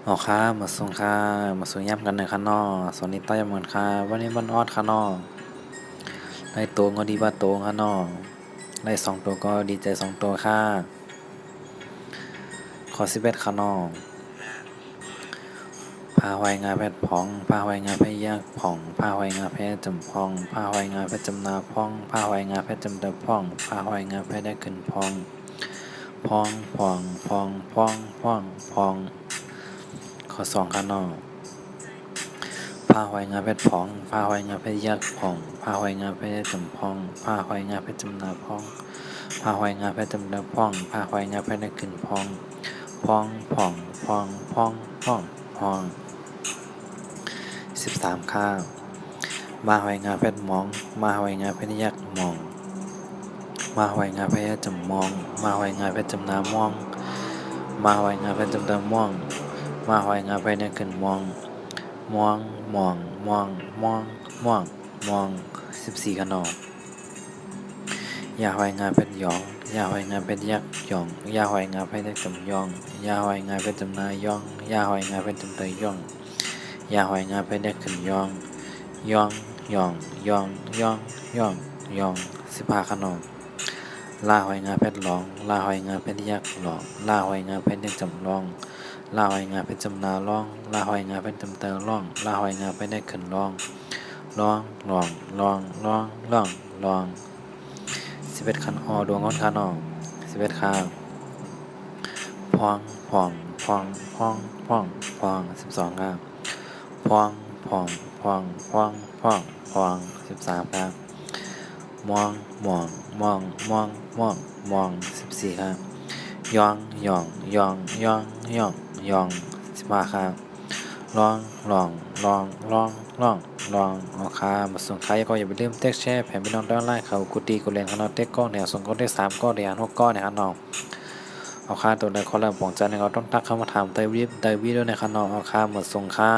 อ๋อค่ะมาส่งค่ะมาส่งย้ำกันหน่อยค่ะนอสวัสดีต้อยเหมือนค่ะวันนี้วันออดค่ะนอได้ตัวก็ดีว่าตัวค่ะนอได้2 ตัวก็ดีใจ2 ตัวค่ะขอ11ค่ะนอพาไว้งาเพชรพองพาไว้งาเพชรยากผ่องพาไว้งาเพชรจำพองพาไว้งาเพชรจำนาพองพาไว้งาเพชรจำเดพองพาไว้งาเพชรได้ขึ้นพองพองพองพองพองพองพองขอ2ค่ะนอผ้าหอยงาเพชรพองผ้าหอยงาเพชรยักษ์พองผ้าหอยงาเพชรจำพองผ้าหอยงาเพชรจำนาพองผ้าหอยงาเพชรจำนาพองผ้าหอยงาเพชรได้ขึ้นพองพองพองพองพองพองพอง13ข้าวมาหอยงาเพชรมองมาหอยงาเพชรยักษ์มองมาหอยงาเพชรจำมองมาหอยงาเพชรจำนามองมาหอยงาเพชรจำตาม่วงมาหอยงาเพชรได้ขึ้นมองมองมองมองมองมองมอง14ขนมยาหอยงาเพชรหยองยาหอยงาเพชรยักษ์หยองยาหอยงาเพชรได้จำยองยาหอยงาเพชรจำนายองยาหอยงาเพชรจำเตยยองยาหอยงาเพชรได้ขึ้นยองยองยองยองยองยองยอง15ขนมลาหอยงาเพชรหลองลาหอยงาเพชรยักษ์หลองลาหอยงาเพชรได้จำลองลาหอยงาเพชรจำนาล่องลาหอยงาเพชรจำเตยล่องลาหอยงาเพชรได้ขึ้นล่องล่องล่องล่องล่องล่องล่อง11คันออดวงก้อนคันออก11ข้าวพองพองพองพองพองพอง12ข้าวพองพองพองพองพองพอง13ข้าวมองมองมองมองมองมอง14ข้าวยองยองยองยองยองยอง15ข้าวลองลองลองลองลองลองเอาค่ามาส่งใครก็อย่าไปลืมเต็กแชร์แผ่นพี่น้องด้านล่างเขากุฏิกุเรียนเขาเต็กก้อนเนี่ยส่งก้อนได้3ก้อนเดียว6ก้อนเนี่ยครับน้องเอาค่าตัวใดคนละปองจันเนี่ยเขาต้องทักเข้ามาถามไตวิด้วยนะครับน้องเอาค่าหมดส่งค่า